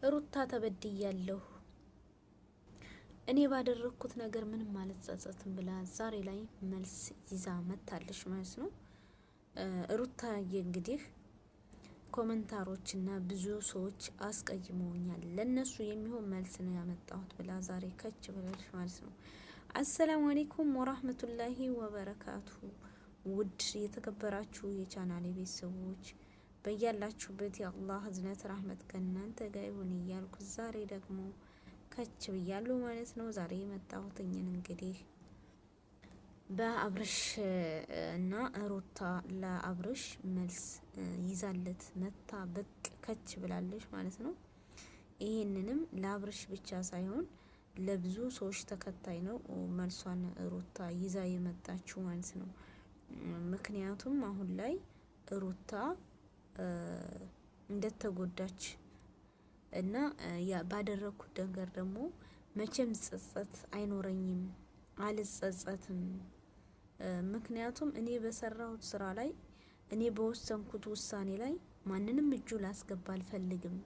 ሩታ ተበድያለሁ እኔ ባደረኩት ነገር ምንም አልጸጸትም ብላ ዛሬ ላይ መልስ ይዛ መታለች ማለት ነው። ሩታዬ እንግዲህ ኮመንታሮችና ብዙ ሰዎች አስቀይመውኛል ለነሱ የሚሆን መልስ ነው ያመጣሁት ብላ ዛሬ ከች ብላለች ማለት ነው። አሰላሙ አለይኩም ወራህመቱላሂ ወበረካቱ። ውድ የተከበራችሁ የቻናሌ ቤተሰቦች በያላችሁበት የአላህ ህዝነት ረህመት ከእናንተ ጋር ይሁን እያልኩ ዛሬ ደግሞ ከች ብያለሁ ማለት ነው። ዛሬ የመጣሁትኝን እንግዲህ በአብርሽ እና ሩታ ለአብርሽ መልስ ይዛለት መታ ብቅ ከች ብላለች ማለት ነው። ይህንንም ለአብርሽ ብቻ ሳይሆን ለብዙ ሰዎች ተከታይ ነው መልሷን ሩታ ይዛ የመጣችው ማለት ነው። ምክንያቱም አሁን ላይ ሩታ እንደተጎዳች እና ባደረኩት ነገር ደግሞ መቼም ጸጸት አይኖረኝም፣ አልጸጸትም። ምክንያቱም እኔ በሰራሁት ስራ ላይ እኔ በወሰንኩት ውሳኔ ላይ ማንንም እጁ ላስገባ አልፈልግም።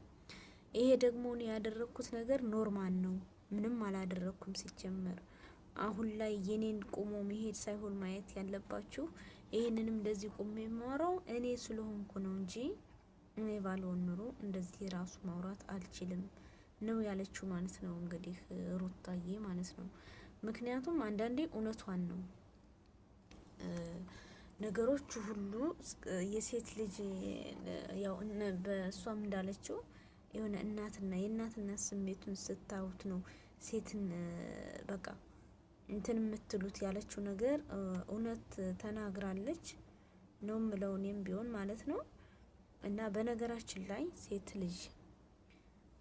ይሄ ደግሞ እኔ ያደረኩት ነገር ኖርማል ነው፣ ምንም አላደረኩም ሲጀመር። አሁን ላይ የኔን ቁሞ መሄድ ሳይሆን ማየት ያለባችሁ ይሄንንም እንደዚህ ቁሜ የማወራው እኔ ስለሆንኩ ነው እንጂ እኔ ባልሆን ኑሮ እንደዚህ ራሱ ማውራት አልችልም ነው ያለችው ማለት ነው። እንግዲህ ሩታዬ ማለት ነው። ምክንያቱም አንዳንዴ እውነቷን ነው ነገሮቹ ሁሉ የሴት ልጅ ያው በእሷም እንዳለችው የሆነ እናትና የእናትነት ስሜቱን ስታዩት ነው ሴትን በቃ እንትን የምትሉት ያለችው ነገር እውነት ተናግራለች ነው ምለው እኔም ቢሆን ማለት ነው። እና በነገራችን ላይ ሴት ልጅ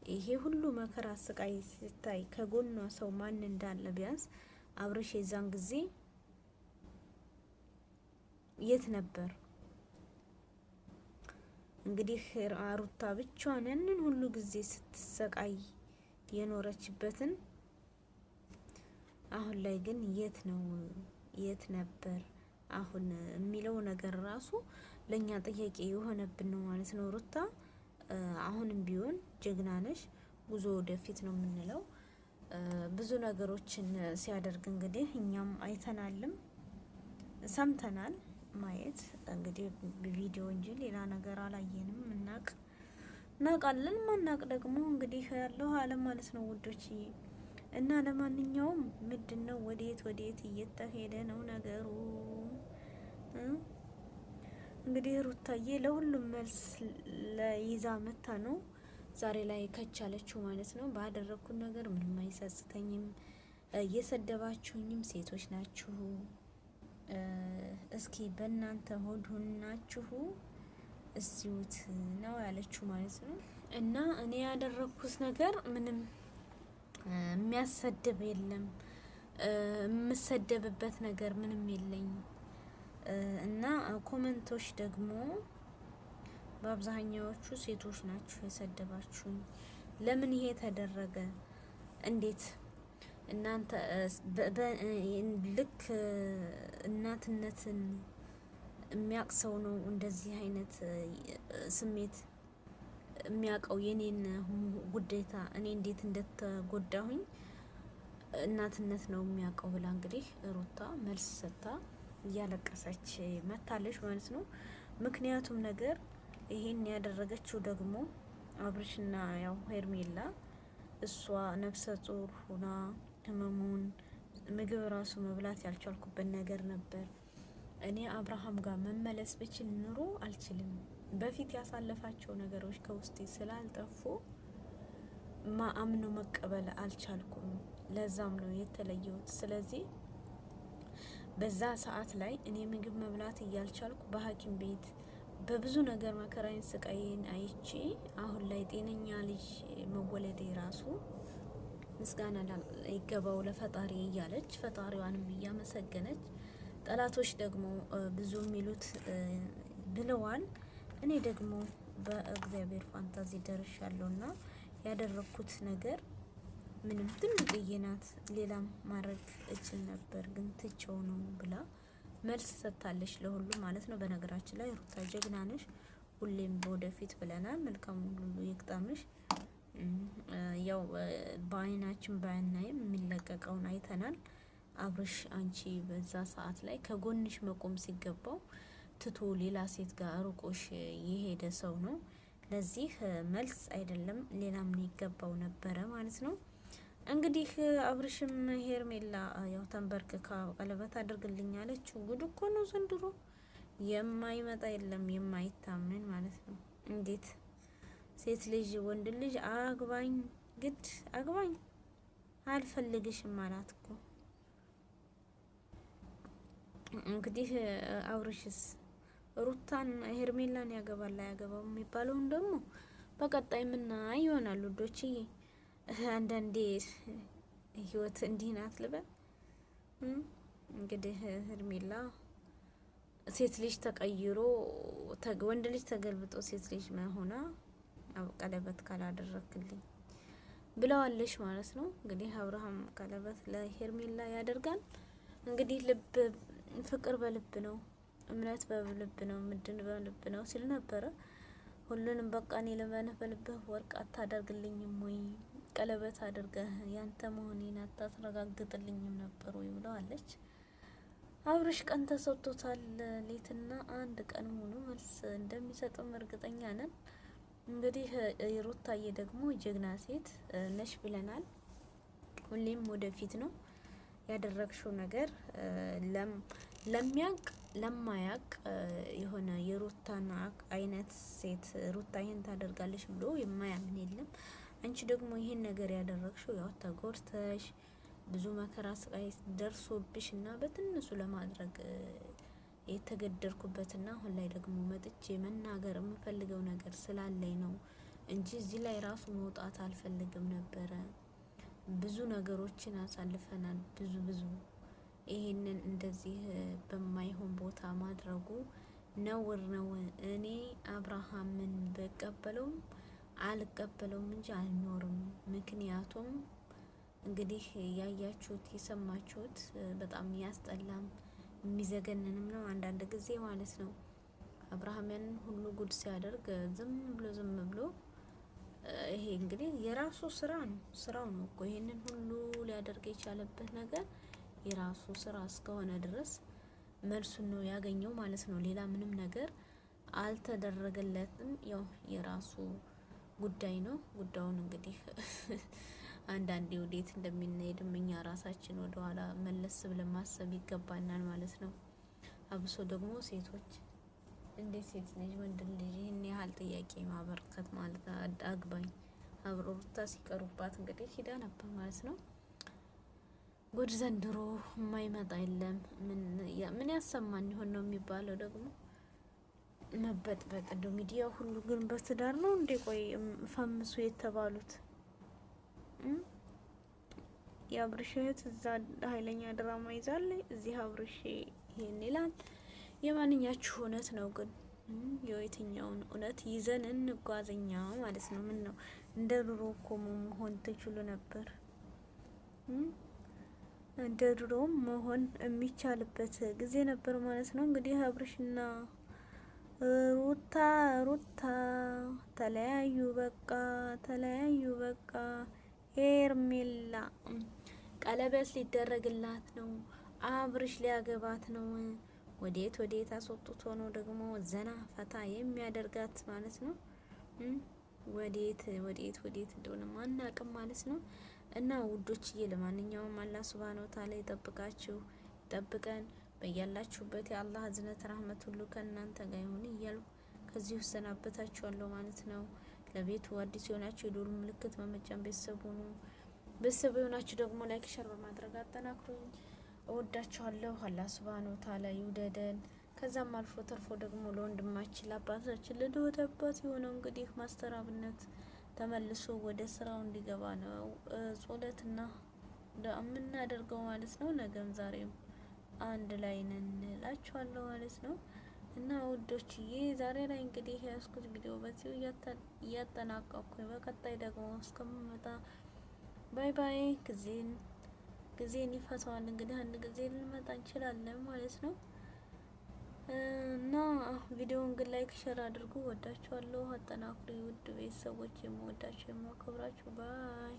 ይሄ ሁሉ መከራ ስቃይ ስታይ ከጎኗ ሰው ማን እንዳለ ቢያንስ አብርሽ የዛን ጊዜ የት ነበር? እንግዲህ ሩታ ብቻዋን ያንን ሁሉ ጊዜ ስትሰቃይ የኖረችበትን አሁን ላይ ግን የት ነው የት ነበር አሁን የሚለው ነገር ራሱ ለኛ ጥያቄ የሆነብን ነው ማለት ነው። ሩታ አሁንም ቢሆን ጀግና ነሽ፣ ጉዞ ወደፊት ነው የምንለው። ብዙ ነገሮችን ሲያደርግ እንግዲህ እኛም አይተናልም ሰምተናል። ማየት እንግዲህ ቪዲዮ እንጂ ሌላ ነገር አላየንም። እናውቃለን፣ ማናቅ ደግሞ እንግዲህ ያለው አለም ማለት ነው ውዶች። እና ለማንኛውም ምንድነው ወዴት እየተሄደ ነው ነገሩ? እንግዲህ ሩታዬ ለሁሉም መልስ ይዛ መታ ነው ዛሬ ላይ ከቻለችው ማለት ነው። ባደረኩት ነገር ምንም አይጸጽተኝም። እየሰደባችሁኝም ሴቶች ናችሁ፣ እስኪ በእናንተ ሆድ ሆናችሁ እስዩት ነው ያለችው ማለት ነው። እና እኔ ያደረኩት ነገር ምንም የሚያሰድብ የለም፣ የምሰደብበት ነገር ምንም የለኝ። እና ኮመንቶች ደግሞ በአብዛኛዎቹ ሴቶች ናችሁ የሰደባችሁኝ። ለምን ይሄ ተደረገ? እንዴት እናንተ ልክ እናትነትን የሚያቅሰው ነው እንደዚህ አይነት ስሜት የሚያውቀው የኔን ውዴታ እኔ እንዴት እንደተጎዳሁኝ እናትነት ነው የሚያውቀው ብላ እንግዲህ ሩታ መልስ ሰጥታ እያለቀሰች መታለች ማለት ነው። ምክንያቱም ነገር ይሄን ያደረገችው ደግሞ አብርሽና ያው ሄርሜላ እሷ ነፍሰ ጡር ሆና ህመሙን ምግብ ራሱ መብላት ያልቻልኩበት ነገር ነበር። እኔ አብርሃም ጋር መመለስ ብችል ኑሮ አልችልም። በፊት ያሳለፋቸው ነገሮች ከውስጤ ስላልጠፉ አምኖ መቀበል አልቻልኩም። ለዛም ነው የተለየሁት። ስለዚህ በዛ ሰዓት ላይ እኔ ምግብ መብላት እያልቻልኩ በሐኪም ቤት በብዙ ነገር መከራዬን ስቃዬን አይቼ አሁን ላይ ጤነኛ ልጅ መወለዴ ራሱ ምስጋና ይገባው ለፈጣሪ እያለች ፈጣሪዋንም እያመሰገነች፣ ጠላቶች ደግሞ ብዙ የሚሉት ብለዋል። እኔ ደግሞ በእግዚአብሔር ፋንታዚ ደርሻለሁና ያደረኩት ነገር ምንም ትንጥዬ ናት፣ ሌላም ማድረግ እችል ነበር ግን ትቼው ነው ብላ መልስ ሰጥታለች ለሁሉም ማለት ነው። በነገራችን ላይ ሩታ ጀግና ነሽ፣ ሁሌም በወደፊት ብለናል። መልካም ሁሉ ይግጠምሽ። ያው በአይናችን ባያናይም የሚለቀቀውን አይተናል። አብርሽ አንቺ በዛ ሰዓት ላይ ከጎንሽ መቆም ሲገባው ትቶ ሌላ ሴት ጋር ሩቆሽ የሄደ ሰው ነው። ለዚህ መልስ አይደለም ሌላ ምን ይገባው ነበረ ማለት ነው። እንግዲህ አብርሽም ሄርሜላ ያው ተንበርክካ ቀለበት አድርግልኝ አለችው። ጉድ እኮ ነው ዘንድሮ፣ የማይመጣ የለም የማይታመን ማለት ነው። እንዴት ሴት ልጅ ወንድ ልጅ አግባኝ ግድ አግባኝ አልፈልግሽም አላት እኮ። እንግዲህ አብርሽስ ሩታን ሄርሜላን ያገባል አያገባው የሚባለውን ደግሞ በቀጣይ ምናይ ይሆናል ውዶችዬ። አንዳንዴ ህይወት እንዲህ ናት ልበል። እንግዲህ ሄርሜላ ሴት ልጅ ተቀይሮ ወንድ ልጅ ተገልብጦ ሴት ልጅ መሆና ቀለበት ካላደረክልኝ ብለዋለች ማለት ነው። እንግዲህ አብርሃም ቀለበት ለሄርሜላ ያደርጋል። እንግዲህ ልብ ፍቅር በልብ ነው፣ እምነት በልብ ነው፣ ምድን በልብ ነው ሲል ነበረ። ሁሉንም በቃ እኔ ልመንህ በልብህ ወርቅ አታደርግልኝም ወይ? ቀለበት አድርገህ ያንተ መሆኔን አታስረጋግጥልኝም ነበር ወይ ብለዋለች። አብርሽ ቀን ተሰጥቶታል። ሌትና አንድ ቀን ሙሉ መልስ እንደሚሰጥም እርግጠኛ ነን። እንግዲህ ሩታዬ ደግሞ ጀግና ሴት ነሽ ብለናል። ሁሌም ወደፊት ነው ያደረግሽው ነገር። ለሚያቅ ለማያቅ የሆነ የሩታና አይነት ሴት ሩታ ይሄን ታደርጋለች ብሎ የማያምን የለም። አንቺ ደግሞ ይሄን ነገር ያደረግሽው ያው ተጎርተሽ ብዙ መከራ ስቃይ ደርሶብሽ እና በትንሱ ለማድረግ የተገደርኩበትና አሁን ላይ ደግሞ መጥቼ መናገር የምፈልገው ነገር ስላለኝ ነው እንጂ እዚህ ላይ ራሱ መውጣት አልፈልግም ነበረ። ብዙ ነገሮችን አሳልፈናል። ብዙ ይሄንን እንደዚህ በማይሆን ቦታ ማድረጉ ነውር ነው። እኔ አብርሃምን በቀበለውም አልቀበለውም እንጂ አልኖርም። ምክንያቱም እንግዲህ ያያችሁት የሰማችሁት በጣም ያስጠላም የሚዘገንንም ነው አንዳንድ ጊዜ ማለት ነው። አብርሃም ያንን ሁሉ ጉድ ሲያደርግ ዝም ብሎ ይሄ እንግዲህ የራሱ ስራው ነው እኮ ይሄንን ሁሉ ሊያደርግ የቻለበት ነገር የራሱ ስራ እስከሆነ ድረስ መልሱን ነው ያገኘው ማለት ነው። ሌላ ምንም ነገር አልተደረገለትም። ያው የራሱ ጉዳይ ነው። ጉዳዩን እንግዲህ አንዳንዴ ወዴት እንደምንሄድም እኛ ራሳችን ወደ ኋላ መለስ ብለን ማሰብ ይገባናል ማለት ነው። አብሶ ደግሞ ሴቶች እንዴት ሴት ልጅ ወንድ ልጅ ይህን ያህል ጥያቄ ማበርከት ማለት አግባኝ አብሮታ ሲቀሩባት እንግዲህ ሂዳ ነበር ማለት ነው። ጉድ ዘንድሮ የማይመጣ የለም። ምን ያሰማን ይሆን ነው የሚባለው ደግሞ መበጥበጥ። እንደው ሚዲያ ሁሉ ግን በትዳር ነው እንዴ? ቆይ ፈምሱ የተባሉት የአብርሽ እህት እዛ ኃይለኛ ድራማ ይዛለች፣ እዚህ አብርሽ ይሄን ይላል። የማንኛችሁ እውነት ነው ግን? የየትኛውን እውነት ይዘን እንጓዘኛ ማለት ነው? ምን ነው እንደ ድሮ እኮ መሆን ትችሉ ነበር። እንደ ድሮም መሆን የሚቻልበት ጊዜ ነበር ማለት ነው። እንግዲህ አብርሽና ሩታ ተለያዩ፣ በቃ ሄርሜላ ቀለበት ሊደረግላት ነው። አብርሽ ሊያገባት ነው። ወዴት አስወጥቶ ነው ደግሞ ዘና ፈታ የሚያደርጋት ማለት ነው። ወዴት እንደሆነ ማናቅም ማለት ነው። እና ውዶችዬ ለማንኛውም አላህ ሱብሃነሁ ወተዓላ ይጠብቃችሁ፣ ይጠብቀን። በያላችሁበት የአላህ እዝነት ረህመት ሁሉ ከእናንተ ጋር ይሁን እያልኩ ከዚህ እሰናበታችኋለሁ ማለት ነው። ለቤቱ አዲስ የሆናችሁ የደወል ምልክት በመጫን ቤተሰብ ሁኑ። ቤተሰብ የሆናችሁ ደግሞ ላይክ ሸር በማድረግ አጠናክሩኝ። እወዳችኋለሁ። አላህ ሱብሃነሁ ወተዓላ ይውደደን። ከዛም አልፎ ተርፎ ደግሞ ለወንድማችን ለአባታችን ለደወት አባት የሆነው እንግዲህ ማስተር አብነት ተመልሶ ወደ ስራው እንዲገባ ነው ጾለትና የምናደርገው ማለት ነው። ነገም ዛሬም አንድ ላይ ነን እላችኋለሁ ማለት ነው። እና ውዶችዬ ዛሬ ላይ እንግዲህ ያስኩት ቪዲዮ በዚሁ እያጠናቀቅኩኝ በቀጣይ ደግሞ እስከምመጣ ባይ ባይ። ጊዜን ይፈታዋል እንግዲህ አንድ ጊዜ ልንመጣ እንችላለን ማለት ነው። እና ቪዲዮውን ግን ላይክ ሸር አድርጉ። ወዳችኋለሁ። አጠናክሩ ውድ ቤተሰቦች፣ የምወዳችሁ የማከብራችሁ። ባይ